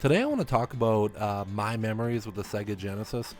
Today I want to talk about my memories with the Sega Genesis.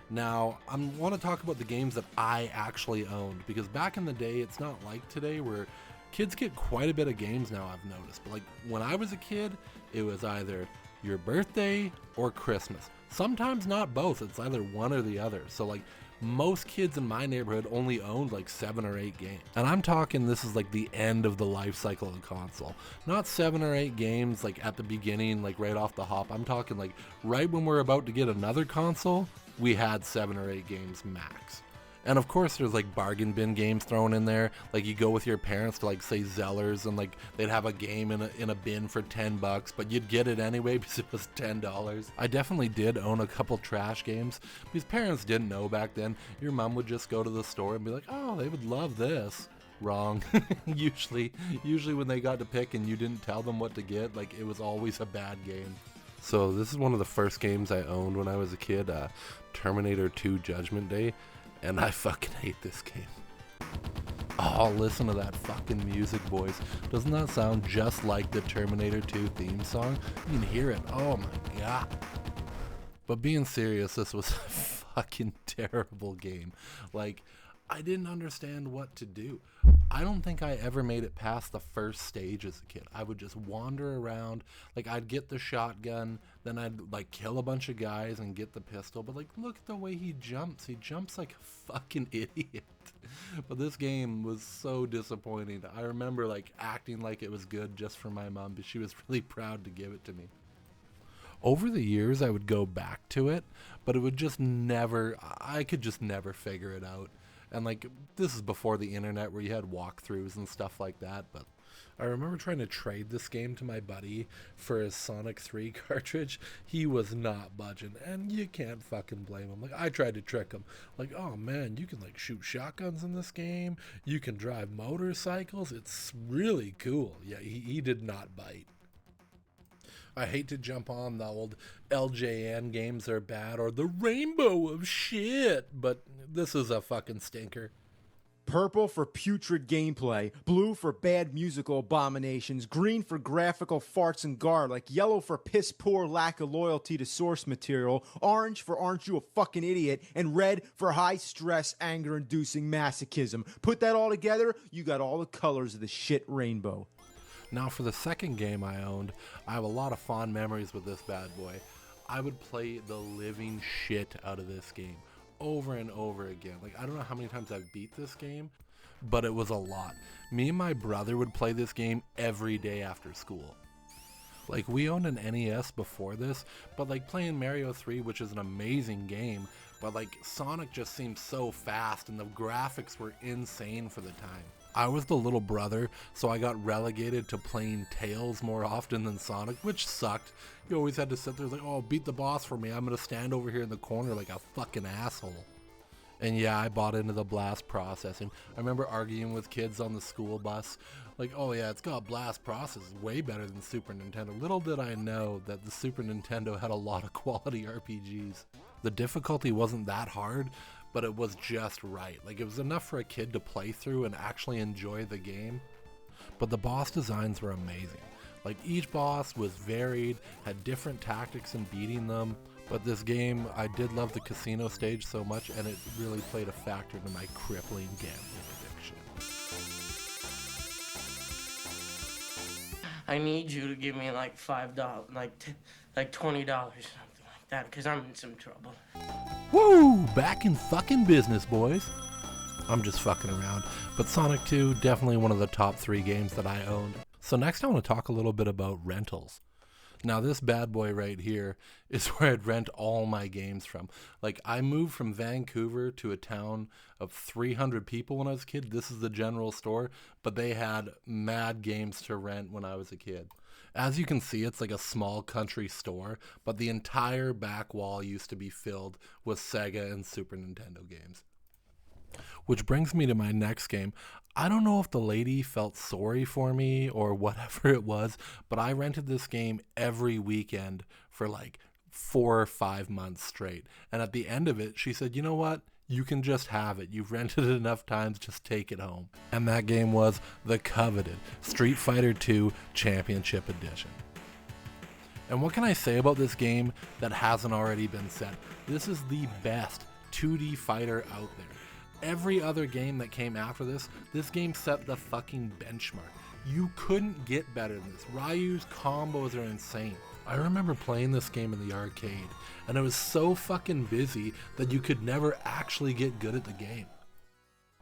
Now, I want to talk about the games that I actually owned, because back in the day, it's not like today where kids get quite a bit of games now, I've noticed. But like when I was a kid, it was either your birthday or Christmas. Sometimes not both, it's either one or the other. So like most kids in my neighborhood only owned like 7 or 8 games. And I'm talking this is like the end of the life cycle of the console. Not 7 or 8 games like at the beginning, like right off the hop. I'm talking like right when we're about to get another console, we had 7 or 8 games max. And of course there's like bargain bin games thrown in there. Like you go with your parents to like say Zellers and like they'd have a game in a bin for $10, but you'd get it anyway because it was $10. I definitely did own a couple trash games because parents didn't know back then. Your mom would just go to the store and be like, oh, they would love this. Wrong. usually when they got to pick and you didn't tell them what to get, like it was always a bad game. So this is one of the first games I owned when I was a kid, Terminator 2 Judgment Day. And I fucking hate this game. Oh, listen to that fucking music, boys. Doesn't that sound just like the Terminator 2 theme song? You can hear it. Oh my god. But being serious, this was a fucking terrible game. Like, I didn't understand what to do. I don't think I ever made it past the first stage as a kid. I would just wander around. Like, I'd get the shotgun, then I'd, like, kill a bunch of guys and get the pistol. But, like, look at the way he jumps. He jumps like a fucking idiot. But this game was so disappointing. I remember, like, acting like it was good just for my mom, but she was really proud to give it to me. Over the years, I would go back to it, but it would just never, I could just never figure it out. And like, this is before the internet where you had walkthroughs and stuff like that, but I remember trying to trade this game to my buddy for his Sonic 3 cartridge. He was not budging, and you can't fucking blame him. Like, I tried to trick him. Like, oh man, you can like shoot shotguns in this game. You can drive motorcycles. It's really cool. Yeah, he did not bite. I hate to jump on the old LJN games are bad or the rainbow of shit, but this is a fucking stinker. Purple for putrid gameplay, blue for bad musical abominations, green for graphical farts and garlic, yellow for piss poor lack of loyalty to source material, orange for aren't you a fucking idiot, and red for high stress, anger inducing masochism. Put that all together, you got all the colors of the shit rainbow. Now for the second game I owned, I have a lot of fond memories with this bad boy. I would play the living shit out of this game over and over again. Like, I don't know how many times I've beat this game, but it was a lot. Me and my brother would play this game every day after school. Like, we owned an NES before this, but like playing Mario 3, which is an amazing game, but like Sonic just seemed so fast and the graphics were insane for the time. I was the little brother, so I got relegated to playing Tails more often than Sonic, which sucked. You always had to sit there like, oh, beat the boss for me. I'm going to stand over here in the corner like a fucking asshole. And yeah, I bought into the blast processing. I remember arguing with kids on the school bus, like, oh yeah, it's got blast processing, way better than Super Nintendo. Little did I know that the Super Nintendo had a lot of quality RPGs. The difficulty wasn't that hard, but it was just right. Like, it was enough for a kid to play through and actually enjoy the game. But the boss designs were amazing. Like, each boss was varied, had different tactics in beating them. But this game, I did love the casino stage so much, and it really played a factor in my crippling gambling addiction. I need you to give me like $5, like $20, something like that, because I'm in some trouble. Woo! Back in fucking business, boys. I'm just fucking around. But Sonic 2, definitely one of the top 3 games that I owned. So next I want to talk a little bit about rentals. Now this bad boy right here is where I'd rent all my games from. Like, I moved from Vancouver to a town of 300 people when I was a kid. This is the general store, but they had mad games to rent when I was a kid. As you can see, it's like a small country store, but the entire back wall used to be filled with Sega and Super Nintendo games. Which brings me to my next game. I don't know if the lady felt sorry for me or whatever it was, but I rented this game every weekend for like 4 or 5 months straight. And at the end of it, she said, you know what? You can just have it. You've rented it enough times, just take it home. And that game was the coveted Street Fighter II Championship Edition. And what can I say about this game that hasn't already been said? This is the best 2D fighter out there. Every other game that came after this game set the fucking benchmark. You couldn't get better than this. Ryu's combos are insane. I remember playing this game in the arcade, and it was so fucking busy that you could never actually get good at the game.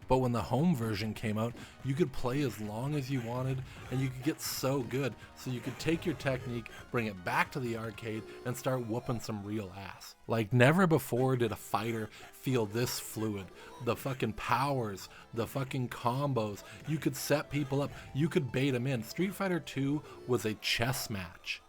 But when the home version came out, you could play as long as you wanted, and you could get so good, so you could take your technique, bring it back to the arcade, and start whooping some real ass. Like, never before did a fighter feel this fluid. The fucking powers, the fucking combos, you could set people up, you could bait them in. Street Fighter 2 was a chess match.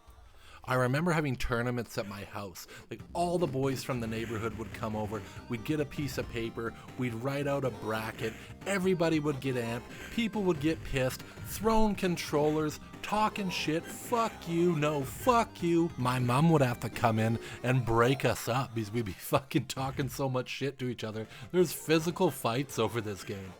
I remember having tournaments at my house. Like, all the boys from the neighborhood would come over, we'd get a piece of paper, we'd write out a bracket, everybody would get amped, people would get pissed, throwing controllers, talking shit, fuck you, no, fuck you. My mom would have to come in and break us up because we'd be fucking talking so much shit to each other. There's physical fights over this game.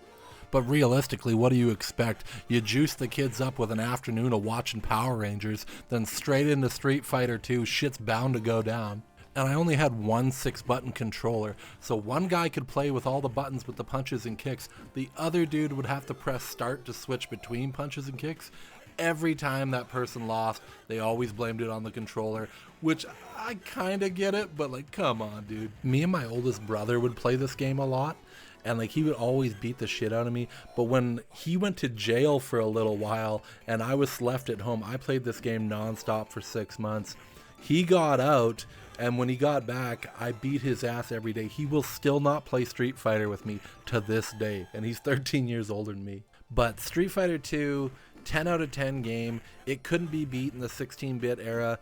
But realistically, what do you expect? You juice the kids up with an afternoon of watching Power Rangers, then straight into Street Fighter 2, shit's bound to go down. And I only had one 6-button controller, so one guy could play with all the buttons with the punches and kicks. The other dude would have to press start to switch between punches and kicks. Every time that person lost, they always blamed it on the controller, which I kinda get it, but like, come on, dude. Me and my oldest brother would play this game a lot, and like, he would always beat the shit out of me. But when he went to jail for a little while and I was left at home, I played this game nonstop for 6 months. He got out, and when he got back, I beat his ass every day. He will still not play Street Fighter with me to this day, and he's 13 years older than me. But Street Fighter 2, 10 out of 10 game. It couldn't be beat in the 16-bit era.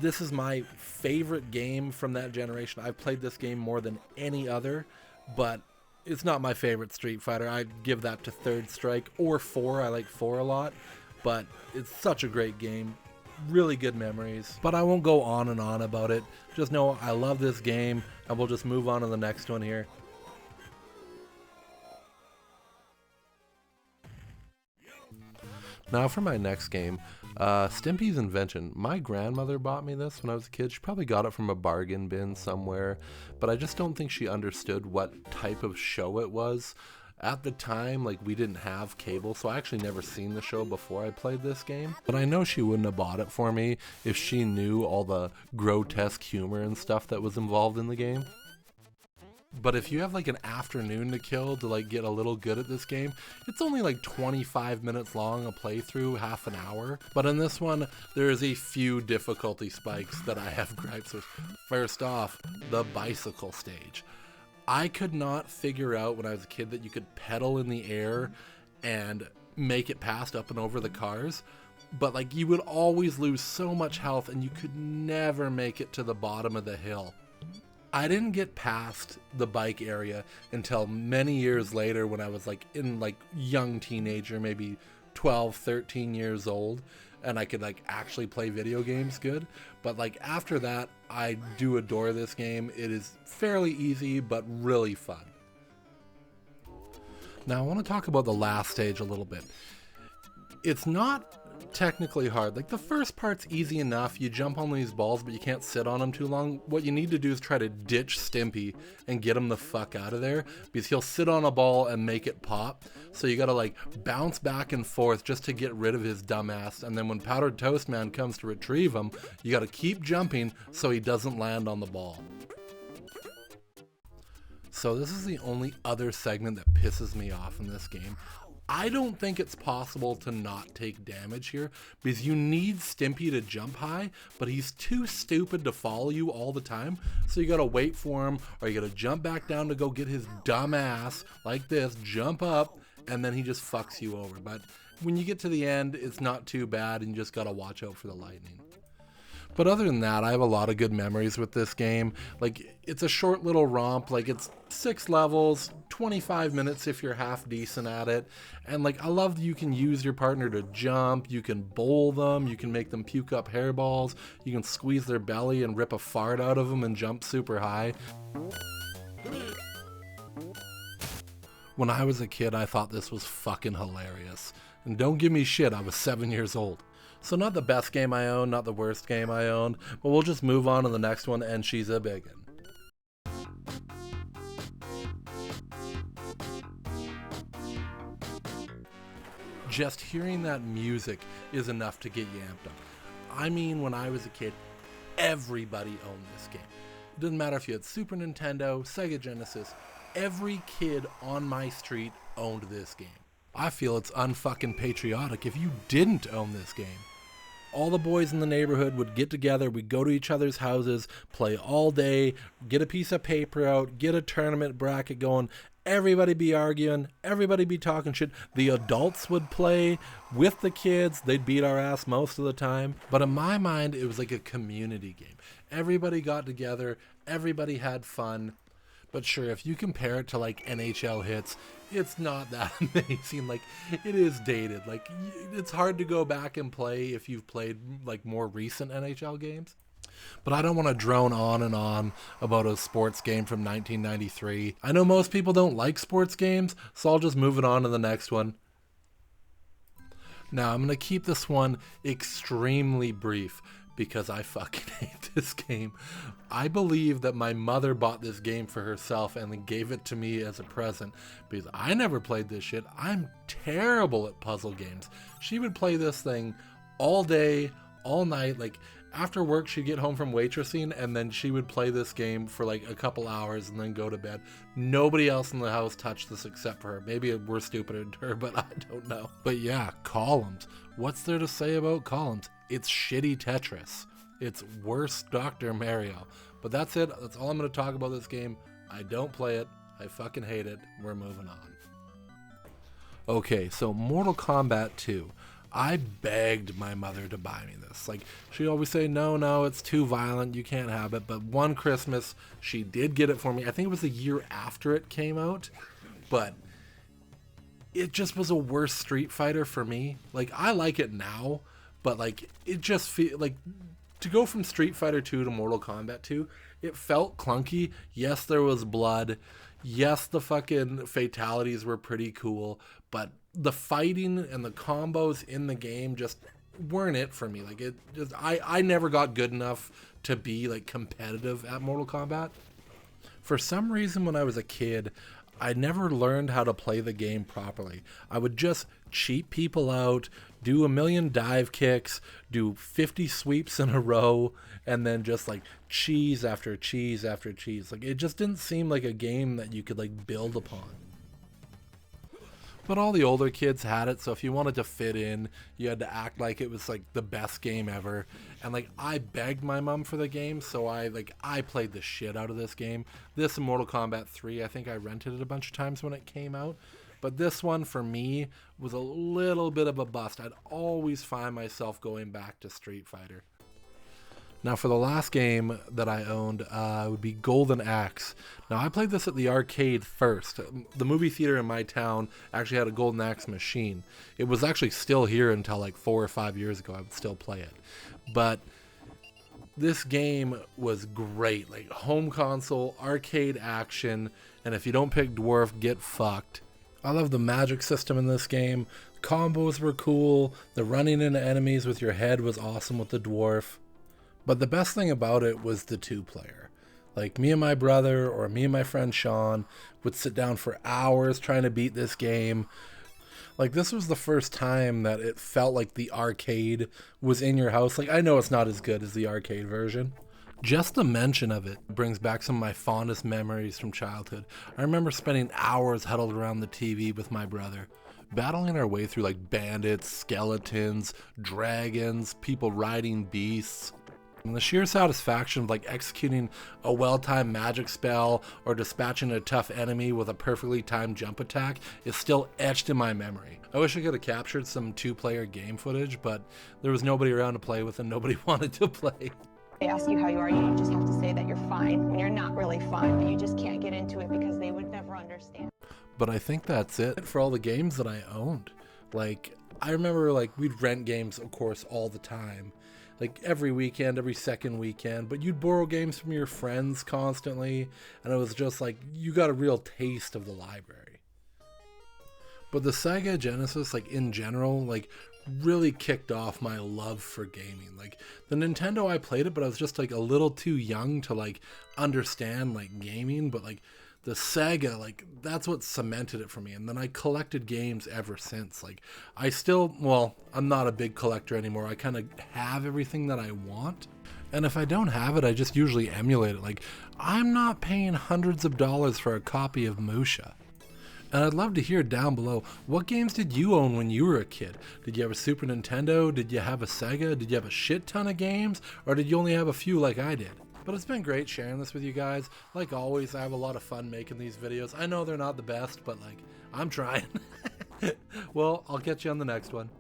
This is my favorite game from that generation. I've played this game more than any other, but it's not my favorite Street Fighter. I'd give that to Third Strike or 4. I like 4 a lot, but it's such a great game. Really good memories. But I won't go on and on about it. Just know I love this game, and we'll just move on to the next one here. Now for my next game, Stimpy's Invention. My grandmother bought me this when I was a kid. She probably got it from a bargain bin somewhere, but I just don't think she understood what type of show it was. At the time, like, we didn't have cable, so I actually never seen the show before I played this game. But I know she wouldn't have bought it for me if she knew all the grotesque humor and stuff that was involved in the game. But if you have like an afternoon to kill to like get a little good at this game, it's only like 25 minutes long a playthrough, half an hour. But in this one, there is a few difficulty spikes that I have gripes with. First off, the bicycle stage. I could not figure out when I was a kid that you could pedal in the air and make it past up and over the cars. But like, you would always lose so much health and you could never make it to the bottom of the hill. I didn't get past the bike area until many years later when I was like in like young teenager, maybe 12, 13 years old, and I could like actually play video games good. But like after that, I do adore this game. It is fairly easy, but really fun. Now I want to talk about the last stage a little bit. It's not technically hard. Like, the first part's easy enough. You jump on these balls, but you can't sit on them too long. What you need to do is try to ditch Stimpy and get him the fuck out of there, because he'll sit on a ball and make it pop. So you gotta like bounce back and forth just to get rid of his dumbass, and then when Powdered Toast Man comes to retrieve him, you gotta keep jumping so he doesn't land on the ball. So this is the only other segment that pisses me off in this game. I don't think it's possible to not take damage here, because you need Stimpy to jump high, but he's too stupid to follow you all the time, so you gotta wait for him, or you gotta jump back down to go get his dumb ass, like this, jump up, and then he just fucks you over. But when you get to the end, it's not too bad, and you just gotta watch out for the lightning. But other than that, I have a lot of good memories with this game. Like, it's a short little romp. Like, it's 6 levels, 25 minutes if you're half decent at it. And like, I love that you can use your partner to jump, you can bowl them, you can make them puke up hairballs, you can squeeze their belly and rip a fart out of them and jump super high. When I was a kid, I thought this was fucking hilarious. And don't give me shit, I was 7 years old. So not the best game I owned, not the worst game I owned, but we'll just move on to the next one, and she's a biggin. Just hearing that music is enough to get you amped up. I mean, when I was a kid, everybody owned this game. It doesn't matter if you had Super Nintendo, Sega Genesis, every kid on my street owned this game. I feel it's unfucking patriotic if you didn't own this game. All the boys in the neighborhood would get together, we'd go to each other's houses, play all day, get a piece of paper out, get a tournament bracket going, everybody be arguing, everybody be talking shit. The adults would play with the kids, they'd beat our ass most of the time. But in my mind, it was like a community game. Everybody got together, everybody had fun. But sure, if you compare it to like NHL hits, it's not that amazing. Like, it is dated. Like, it's hard to go back and play if you've played like more recent NHL games. But I don't want to drone on and on about a sports game from 1993. I know most people don't like sports games, so I'll just move it on to the next one. Now, I'm going to keep this one extremely brief because I fucking hate this game. I believe that my mother bought this game for herself and then gave it to me as a present because I never played this shit. I'm terrible at puzzle games. She would play this thing all day, all night. Like, after work, she'd get home from waitressing and then she would play this game for like a couple hours and then go to bed. Nobody else in the house touched this except for her. Maybe we're stupider than her, but I don't know. But yeah, Columns. What's there to say about Columns? It's shitty Tetris. It's worse Dr. Mario. But that's it. That's all I'm going to talk about this game. I don't play it. I fucking hate it. We're moving on. Okay, so Mortal Kombat 2. I begged my mother to buy me this. Like, she'd always say, no, it's too violent, you can't have it. But one Christmas, she did get it for me. I think it was the year after it came out. But it just was a worse Street Fighter for me. Like, I like it now, but like, it just feel like, to go from Street Fighter 2 to Mortal Kombat 2, it felt clunky. Yes, there was blood. Yes, the fucking fatalities were pretty cool, but the fighting and the combos in the game just weren't it for me. Like, it just, I never got good enough to be like competitive at Mortal Kombat. For some reason, when I was a kid, I never learned how to play the game properly. I would just cheat people out, do a million dive kicks, do 50 sweeps in a row, and then just like cheese after cheese after cheese. Like, it just didn't seem like a game that you could like build upon. But all the older kids had it, so if you wanted to fit in, you had to act like it was like the best game ever. And like, I begged my mom for the game, so I played the shit out of this game. This and Mortal Kombat 3, I think I rented it a bunch of times when it came out. But this one, for me, was a little bit of a bust. I'd always find myself going back to Street Fighter. Now, for the last game that I owned, would be Golden Axe. Now, I played this at the arcade first. The movie theater in my town actually had a Golden Axe machine. It was actually still here until like 4 or 5 years ago. I would still play it. But this game was great. Like, home console, arcade action, and if you don't pick Dwarf, get fucked. I love the magic system in this game. Combos were cool. The running into enemies with your head was awesome with the Dwarf. But the best thing about it was the 2-player. Like, me and my brother or me and my friend Sean would sit down for hours trying to beat this game. Like, this was the first time that it felt like the arcade was in your house. Like, I know it's not as good as the arcade version. Just the mention of it brings back some of my fondest memories from childhood. I remember spending hours huddled around the TV with my brother, battling our way through like bandits, skeletons, dragons, people riding beasts. And the sheer satisfaction of like executing a well-timed magic spell or dispatching a tough enemy with a perfectly timed jump attack is still etched in my memory. I wish I could have captured some 2-player game footage, but there was nobody around to play with and nobody wanted to play. They ask you how you are, you just have to say that you're fine when you're not really fine, but you just can't get into it because they would never understand. But I think that's it for all the games that I owned. Like, I remember like we'd rent games, of course, all the time. Like every weekend, every second weekend, but you'd borrow games from your friends constantly, and it was just like, you got a real taste of the library. But the Sega Genesis, like in general, like really kicked off my love for gaming. Like the Nintendo, I played it, but I was just like a little too young to like understand like gaming. But like the Sega, like that's what cemented it for me. And then I collected games ever since. Like I still, well, I'm not a big collector anymore. I kind of have everything that I want. And if I don't have it, I just usually emulate it. Like I'm not paying hundreds of dollars for a copy of Musha. And I'd love to hear down below, what games did you own when you were a kid? Did you have a Super Nintendo? Did you have a Sega? Did you have a shit ton of games? Or did you only have a few like I did? But it's been great sharing this with you guys. Like always, I have a lot of fun making these videos. I know they're not the best, but like, I'm trying. Well, I'll catch you on the next one.